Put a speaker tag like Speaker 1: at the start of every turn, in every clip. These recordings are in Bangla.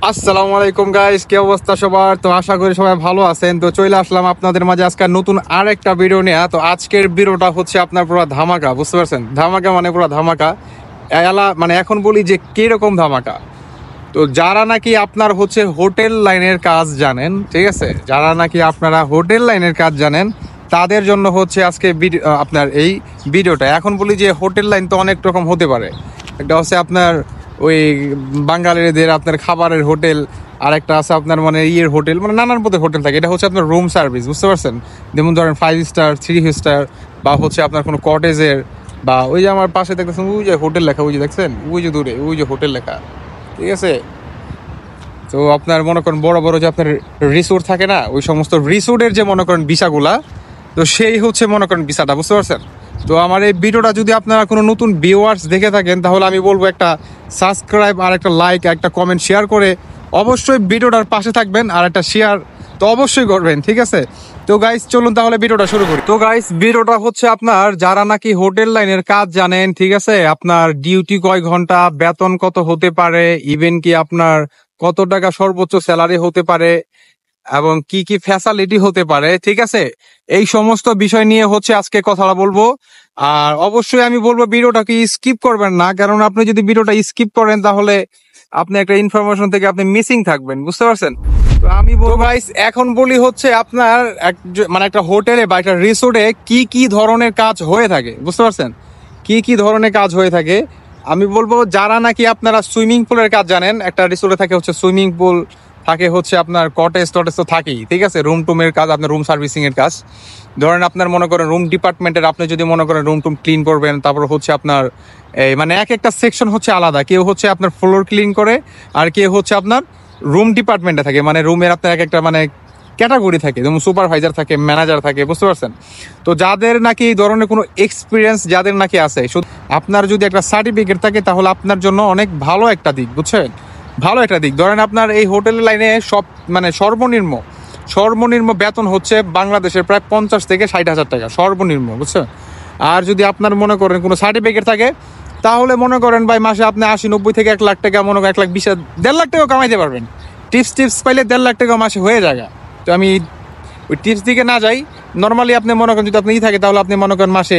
Speaker 1: আসসালামু আলাইকুম গাইস, কি অবস্থা সবার? তো আশা করি সবাই ভালো আছেন। তো চলে আসলাম আপনাদের মাঝে আজকে নতুন আর একটা ভিডিও নিয়ে। তো আজকের ভিডিওটা হচ্ছে আপনার পুরো ধামাকা, বুঝতে পারছেন? ধামাকা মানে পুরো ধামাকা। মানে এখন বলি যে কিরকম ধামাকা। তো যারা নাকি আপনার হচ্ছে হোটেল লাইনের কাজ জানেন, ঠিক আছে, যারা নাকি আপনারা হোটেল লাইনের কাজ জানেন তাদের জন্য হচ্ছে আজকে আপনার এই ভিডিওটা। এখন বলি যে হোটেল লাইন তো অনেক রকম হতে পারে। একটা হচ্ছে আপনার ওই বাঙালিদের আপনার খাবারের হোটেল, আর একটা আছে আপনার মানে হোটেল, মানে নানান পদের হোটেল থাকে। এটা হচ্ছে আপনার রুম সার্ভিস, বুঝতে পারছেন? যেমন ধরেন 5 স্টার, 3 স্টার, বা হচ্ছে আপনার কোনো কটেজের, বা ওই যে আমার পাশে দেখতেছেন ওই যে হোটেল লেখা, ওই যে দেখছেন ওই যে দূরে ওই যে হোটেল লেখা, ঠিক আছে? তো আপনার মনে করেন বড় বড় যে আপনার রিসোর্ট থাকে না, ওই সমস্ত রিসোর্টের যে মনে করেন ভিসাগুলা, তো সেই হচ্ছে মনে করেন ভিসাটা, বুঝতে পারছেন? তো আমার এই ভিডিওটা যদি আপনারা কোনো নতুন ভিউয়ার্স দেখে থাকেন তাহলে আমি বলবো একটা সাবস্ক্রাইব আর একটা লাইক একটা কমেন্ট শেয়ার করে অবশ্যই ভিডিওটার পাশে থাকবেন, আর একটা শেয়ার তো অবশ্যই করবেন, ঠিক আছে? তো গাইস চলুন তাহলে ভিডিওটা শুরু করি। তো গাইস ভিডিওটা হচ্ছে আপনার যারা নাকি হোটেল লাইনের কাজ জানেন, ঠিক আছে, আপনার ডিউটি কয় ঘন্টা, বেতন কত হতে পারে, ইভেন কি আপনার কত টাকা সর্বোচ্চ স্যালারি হতে পারে, এবং কি কি ফ্যাসিলিটি হতে পারে, ঠিক আছে, এই সমস্ত বিষয় নিয়ে হচ্ছে আজকে কথাটা বলবো। আর অবশ্যই আমি বলবো ভিডিওটাকে স্কিপ করবেন না, কারণ আপনি যদি ভিডিওটা স্কিপ করেন তাহলে আপনি একটা ইনফরমেশন থেকে আপনি মিসিং থাকবেন, বুঝতে পারছেন? তো আমি বলবো গাইস, এখন বলি হচ্ছে আপনার মানে একটা হোটেলে বা একটা রিসোর্টে কি কি ধরনের কাজ হয়ে থাকে, বুঝতে পারছেন? কি কি ধরনের কাজ হয়ে থাকে আমি বলবো। যারা নাকি আপনারা সুইমিং পুলের কাজ জানেন, একটা রিসোর্টে থাকে হচ্ছে সুইমিং পুল, থাকে হচ্ছে আপনার কটেজ টটেজ তো থাকেই, ঠিক আছে, রুম টুমের কাজ, আপনার রুম সার্ভিসিং এর কাজ। ধরেন আপনার মনে করেন রুম ডিপার্টমেন্টের, আপনি যদি মনে করেন রুম টুম ক্লিন করবেন, তারপর হচ্ছে আপনার এই মানে এক একটা সেকশন হচ্ছে আলাদা, কেউ হচ্ছে আপনার ফ্লোর ক্লিন করে, আর কেউ হচ্ছে আপনার রুম ডিপার্টমেন্টে থাকে, মানে রুমের আপনার এক একটা মানে ক্যাটাগরি থাকে, যেমন সুপারভাইজার থাকে, ম্যানেজার থাকে, বুঝতে পারছেন? তো যাদের নাকি এই ধরনের কোনো এক্সপিরিয়েন্স যাদের নাকি আছে, আপনার যদি একটা সার্টিফিকেট থাকে তাহলে আপনার জন্য অনেক ভালো একটা দিক, বুঝছেন? ভালো একটা দিক। ধরেন আপনার এই হোটেল লাইনে সব মানে সর্বনিম্ন বেতন হচ্ছে বাংলাদেশের প্রায় 50 থেকে 60 হাজার টাকা সর্বনিম্ন, বুঝছেন? আর যদি আপনার মনে করেন কোনো সার্টিফিকেট থাকে তাহলে মনে করেন ভাই মাসে আপনি 80-90 থেকে 1 লাখ টাকা, মনে করেন 1,20,000 1.5 লাখ টাকাও কামাইতে পারবেন। টিপস পাইলে 1.5 লাখ টাকা মাসে হয়ে যায়। তো আমি ওই টিপস দিকে না যাই, নর্মালি আপনি মনে করেন যদি আপনি থাকে তাহলে আপনি মনে করেন মাসে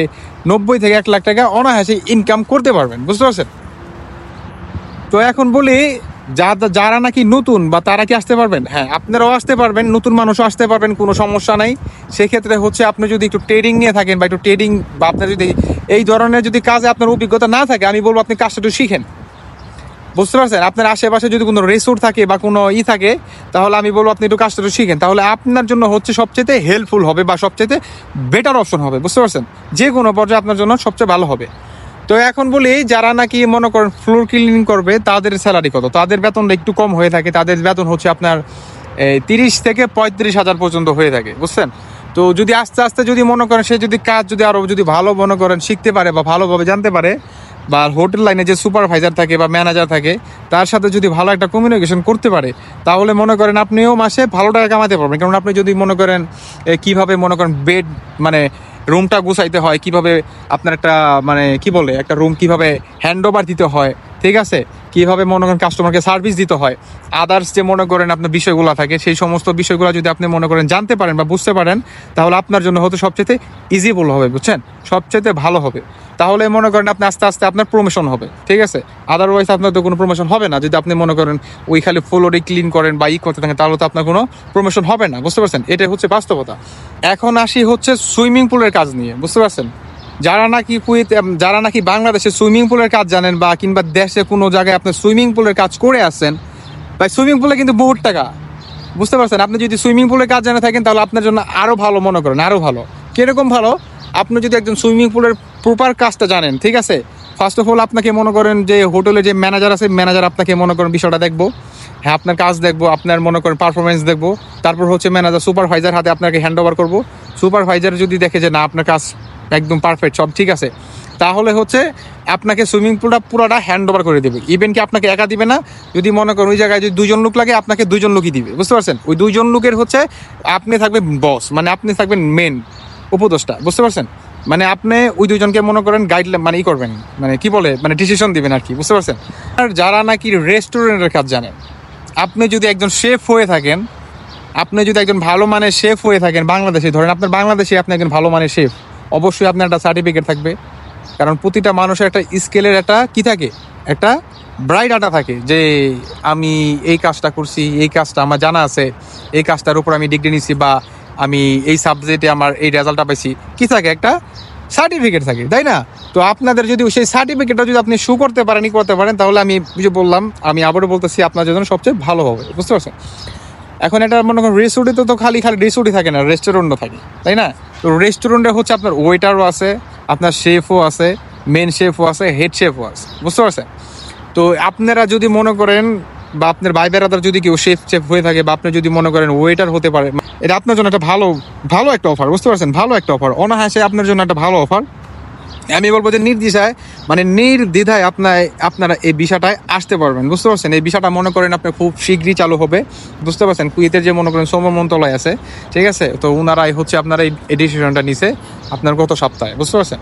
Speaker 1: 90 থেকে 1 লাখ টাকা অনায়াসে ইনকাম করতে পারবেন, বুঝতে পারছেন? তো এখন বলি যারা নাকি নতুন বা তারা কি আসতে পারবেন? হ্যাঁ, আপনারাও আসতে পারবেন, নতুন মানুষও আসতে পারবেন, কোনো সমস্যা নাই। সেক্ষেত্রে হচ্ছে আপনি যদি একটু ট্রেডিং নিয়ে থাকেন বা একটু ট্রেডিং বা আপনার যদি এই ধরনের যদি কাজে আপনার অভিজ্ঞতা না থাকে, আমি বলবো আপনি কাজটা একটু শিখেন, বুঝতে পারছেন? আপনার আশেপাশে যদি কোনো রিসোর্ট থাকে বা কোনো থাকে, তাহলে আমি বলবো আপনি একটু কাজটা একটু শিখেন, তাহলে আপনার জন্য হচ্ছে সবচেয়ে হেল্পফুল হবে বা সবচেয়ে বেটার অপশন হবে, বুঝতে পারছেন? যে কোনো পর্যায়ে আপনার জন্য সবচেয়ে ভালো হবে। তো এখন বলি যারা নাকি মনে করেন ফ্লোর ক্লিনিং করবে তাদের স্যালারি কত, তাদের বেতনটা একটু কম হয়ে থাকে। তাদের বেতন হচ্ছে আপনার 30 থেকে 35 হাজার পর্যন্ত হয়ে থাকে, বুঝছেন? তো যদি আস্তে আস্তে যদি মনে করেন সে যদি কাজ যদি আরো যদি ভালো মনে করেন শিখতে পারে বা ভালোভাবে জানতে পারে, বা হোটেল লাইনে যে সুপারভাইজার থাকে বা ম্যানেজার থাকে তার সাথে যদি ভালো একটা কমিউনিকেশন করতে পারে, তাহলে মনে করেন আপনিও মাসে ভালো টাকা কামাতে পারবেন। কারণ আপনি যদি মনে করেন কিভাবে মনে করেন বেড মানে রুমটা গুছাইতে হয়, কিভাবে আপনার একটা মানে কি বলে একটা রুম কিভাবে হ্যান্ড ওভার দিতে হয়, ঠিক আছে, কিভাবে মনে করেন কাস্টমারকে সার্ভিস দিতে হয়, আদার্স যে মনে করেন আপনার বিষয়গুলো থাকে, সেই সমস্ত বিষয়গুলো যদি আপনি মনে করেন জানতে পারেন বা বুঝতে পারেন, তাহলে আপনার জন্য হয়তো সবচেয়ে ইজিবল হবে, বুঝছেন? সবচেয়ে ভালো হবে। তাহলে মনে করেন আপনি আস্তে আস্তে আপনার প্রমোশন হবে, ঠিক আছে? আদারওয়াইজ আপনার তো কোনো প্রমোশন হবে না। যদি আপনি মনে করেন ওই খালি ফ্লোরে ক্লিন করেন বা করতে থাকেন, তাহলে তো আপনার কোনো প্রমোশন হবে না, বুঝতে পারছেন? এটাই হচ্ছে বাস্তবতা। এখন আসি হচ্ছে সুইমিং পুলের কাজ নিয়ে, বুঝতে পারছেন? যারা নাকি বাংলাদেশে সুইমিং পুলের কাজ জানেন বা কিংবা দেশে কোনো জায়গায় আপনি সুইমিং পুলের কাজ করে আসছেন, ভাই সুইমিং পুলে কিন্তু বহুত টাকা, বুঝতে পারছেন? আপনি যদি সুইমিং পুলের কাজ জানে থাকেন তাহলে আপনার জন্য আরো ভালো, মনে করেন আরো ভালো। কিরকম ভালো? আপনি যদি একজন সুইমিং পুলের প্রপার কাজটা জানেন, ঠিক আছে, ফার্স্ট অফ অল আপনাকে মনে করেন যে হোটেলে যে ম্যানেজার আছে, ম্যানেজার আপনাকে মনে করেন বিষয়টা দেখবো, হ্যাঁ আপনার কাজ দেখবো, আপনার মনে করেন পারফরমেন্স দেখবো, তারপর হচ্ছে ম্যানেজার সুপারভাইজার হাতে আপনাকে হ্যান্ড ওভার করবো। সুপারভাইজার যদি দেখে যে না আপনার কাজ একদম পারফেক্ট, সব ঠিক আছে, তাহলে হচ্ছে আপনাকে সুইমিং পুলটা পুরোটা হ্যান্ড ওভার করে দেবে। ইভেন কি আপনাকে একা দিবে না, যদি মনে করেন ওই জায়গায় যদি 2 জন লোক লাগে আপনাকে 2 জন লোকই দিবে, বুঝতে পারছেন? ওই 2 জন লোকের হচ্ছে আপনি থাকবেন বস, মানে আপনি থাকবেন মেন উপদেষ্টা, বুঝতে পারছেন? মানে আপনি ওই 2 জনকে মনে করেন গাইডলাইন মানে করবেন, মানে কি বলে মানে ডিসিশন দিবেন আর কি, বুঝতে পারছেন? আর যারা নাকি রেস্টুরেন্টের কাজ জানেন, আপনি যদি একজন শেফ হয়ে থাকেন, আপনি যদি একজন ভালো মানের শেফ হয়ে থাকেন বাংলাদেশে, ধরেন আপনার বাংলাদেশে আপনি একজন ভালো মানের শেফ, অবশ্যই আপনার একটা সার্টিফিকেট থাকবে। কারণ প্রতিটা মানুষের একটা স্কেলের একটা কি থাকে, একটা ব্রাইট আটা থাকে যে আমি এই কাজটা করছি, এই কাজটা আমার জানা আছে, এই কাজটার উপর আমি ডিগ্রি নিছি, বা আমি এই সাবজেক্টে আমার এই রেজাল্টটা পাইছি, কি থাকে, একটা সার্টিফিকেট থাকে, তাই না? তো আপনাদের যদি সেই সার্টিফিকেটটা যদি আপনি শো করতে পারেন, করতে পারেন, তাহলে আমি যে বললাম, আমি আবারও বলতেছি, আপনার জন্য সবচেয়ে ভালো হবে, বুঝতে পারছেন? এখন এটা মনে করেন রেস্টুরেন্টে তো খালি রেস্টুরেন্টই থাকে না, রেস্টুরেন্টও থাকে, তাই না? তো রেস্টুরেন্টে হচ্ছে আপনার ওয়েটারও আছে, আপনার শেফও আছে, মেন শেফও আছে, হেড শেফও আছে, বুঝতে পারছেন? তো আপনারা যদি মনে করেন, বা আপনার ভাই বেড়াদার যদি কেউ শেফ হয়ে থাকে, বা আপনি যদি মনে করেন ওয়েটার হতে পারে, এটা আপনার জন্য একটা ভালো একটা অফার, বুঝতে পারছেন? ভালো একটা অফার, অনায়াসে আপনার জন্য একটা ভালো অফার। আমি বলবো যে নির্দ্বিধায় আপনারা এই বিষয়টায় আসতে পারবেন, বুঝতে পারছেন? এই বিষয়টা মনে করেন আপনার খুব শীঘ্রই চালু হবে, বুঝতে পারছেন? কুয়েতের যে মনে করেন শ্রম মন্ত্রণালয় আছে, ঠিক আছে, তো ওনারাই হচ্ছে আপনারা এই ডিসিশনটা নিছে আপনার গত সপ্তাহে, বুঝতে পারছেন?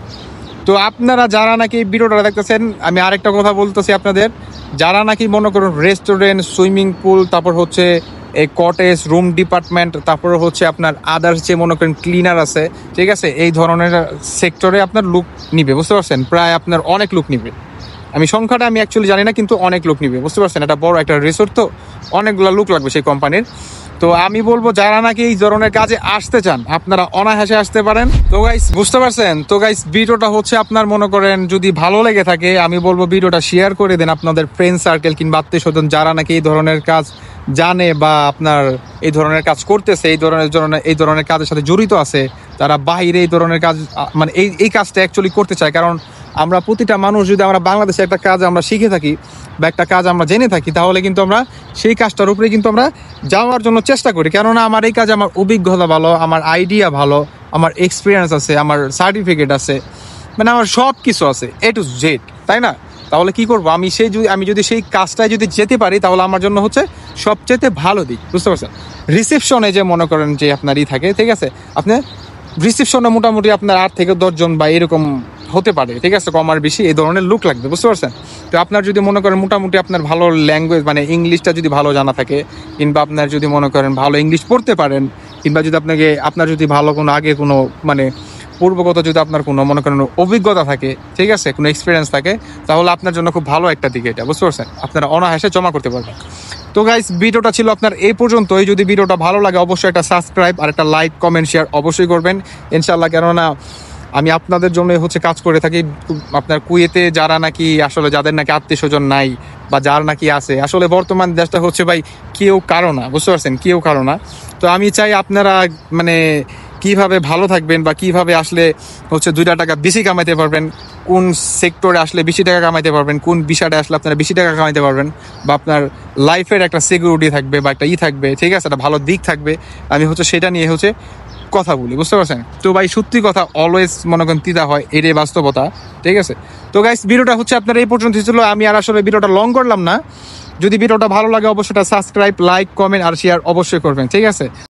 Speaker 1: তো আপনারা যারা নাকি এই ভিডিওটা দেখতেছেন, আমি আরেকটা কথা বলতেছি আপনাদের, যারা নাকি মনে করুন রেস্টুরেন্ট, সুইমিং পুল, তারপর হচ্ছে এই কটেজ, রুম ডিপার্টমেন্ট, তারপর হচ্ছে আপনার আদার্স যে মনে করেন ক্লিনার আছে, ঠিক আছে, এই ধরনের সেক্টরে আপনার লুক নিবে, বুঝতে পারছেন? প্রায় আপনার অনেক লুক নিবে, আমি সংখ্যাটা আমি অ্যাকচুয়ালি জানি না, কিন্তু অনেক লোক নিবে, বুঝতে পারছেন? এটা বড় একটা রিসোর্ট, তো অনেকগুলো লোক লাগবে সেই কোম্পানির। তো আমি বলবো যারা নাকি এই ধরনের কাজে আসতে চান, আপনারা অনায়াসে আসতে পারেন। তো গাইস, বুঝতে পারছেন? তো গাইস, ভিডিওটা হচ্ছে আপনার মনে করেন যদি ভালো লেগে থাকে, আমি বলবো ভিডিওটা শেয়ার করে দেন আপনাদের ফ্রেন্ড সার্কেল কিংবা আত্মীয় স্বজন যারা নাকি এই ধরনের কাজ জানে, বা আপনার এই ধরনের কাজ করতেছে, এই ধরনের কাজের সাথে জড়িত আছে, তারা বাইরে এই ধরনের কাজ মানে এই কাজটা অ্যাকচুয়ালি করতে চায়। কারণ আমরা প্রতিটা মানুষ যদি আমরা বাংলাদেশে একটা কাজ আমরা শিখে থাকি, বা একটা কাজ আমরা জেনে থাকি, তাহলে কিন্তু আমরা সেই কাজটার উপরে কিন্তু আমরা যাওয়ার জন্য চেষ্টা করি। কেননা আমার এই কাজে আমার অভিজ্ঞতা ভালো, আমার আইডিয়া ভালো, আমার এক্সপিরিয়েন্স আছে, আমার সার্টিফিকেট আছে, মানে আমার সব কিছু আছে, এ টু জেড, তাই না? তাহলে কি করবো, আমি যদি সেই কাজটায় যদি যেতে পারি, তাহলে আমার জন্য হচ্ছে সবচেয়ে ভালো দিক, বুঝতে পারছেন? রিসেপশনে যে মনে করেন যে আপনারই থাকে, ঠিক আছে, আপনি রিসেপশনে মোটামুটি আপনার 8 থেকে 10 জন বা এরকম হতে পারে, ঠিক আছে, কম আর বেশি এই ধরনের লুক লাগবে, বুঝতে পারছেন? তো আপনার যদি মনে করেন মোটামুটি আপনার ভালো ল্যাঙ্গুয়েজ মানে ইংলিশটা যদি ভালো জানা থাকে, কিংবা আপনার যদি মনে করেন ভালো ইংলিশ পড়তে পারেন, কিংবা যদি আপনার যদি ভালো কোনো আগে কোনো মানে পূর্বগত যদি আপনার কোনো মনে করেন অভিজ্ঞতা থাকে, ঠিক আছে, কোনো এক্সপিরিয়েন্স থাকে, তাহলে আপনার জন্য খুব ভালো একটা দিক এটা, বুঝতে পারছেন? আপনারা অনায়াসে জমা করতে পারবেন। তো গাইস, ভিডিওটা ছিল আপনার এই পর্যন্তই। যদি ভিডিওটা ভালো লাগে অবশ্যই একটা সাবস্ক্রাইব আর একটা লাইক, কমেন্ট, শেয়ার অবশ্যই করবেন ইনশাআল্লাহ। কেননা আমি আপনাদের জন্য হচ্ছে কাজ করে থাকি। আপনার কুয়েতে যারা নাকি আসলে যাদের নাকি আত্মীয় স্বজন নাই, বা যার নাকি আছে, আসলে বর্তমান দেশটা হচ্ছে ভাই কেউ কারো না, বুঝতে পারছেন? কেউ কারো না। তো আমি চাই আপনারা মানে কিভাবে ভালো থাকবেন, বা কিভাবে আসলে হচ্ছে 2টা টাকা বেশি কামাইতে পারবেন, কোন সেক্টরে আসলে বেশি টাকা কামাইতে পারবেন, কোন বিষয়টা আসলে আপনারা বেশি টাকা কামাইতে পারবেন, বা আপনার লাইফের একটা সিকিউরিটি থাকবে, বা একটা থাকবে, ঠিক আছে, একটা ভালো দিক থাকবে, আমি হচ্ছে সেটা নিয়ে হচ্ছে কথা বলি, বুঝতে পারছেন? তো ভাই, সত্যি কথা অলওয়েজ মনে করেন তিতা হয়, এটাই বাস্তবতা, ঠিক আছে? তো গাইস, ভিডিওটা হচ্ছে আপনার এই পর্যন্ত ছিল। আমি আর আসলে ভিডিওটা লং করলাম না। যদি ভিডিওটা ভালো লাগে অবশ্যই সাবস্ক্রাইব, লাইক, কমেন্ট আর শেয়ার অবশ্যই করবেন, ঠিক আছে?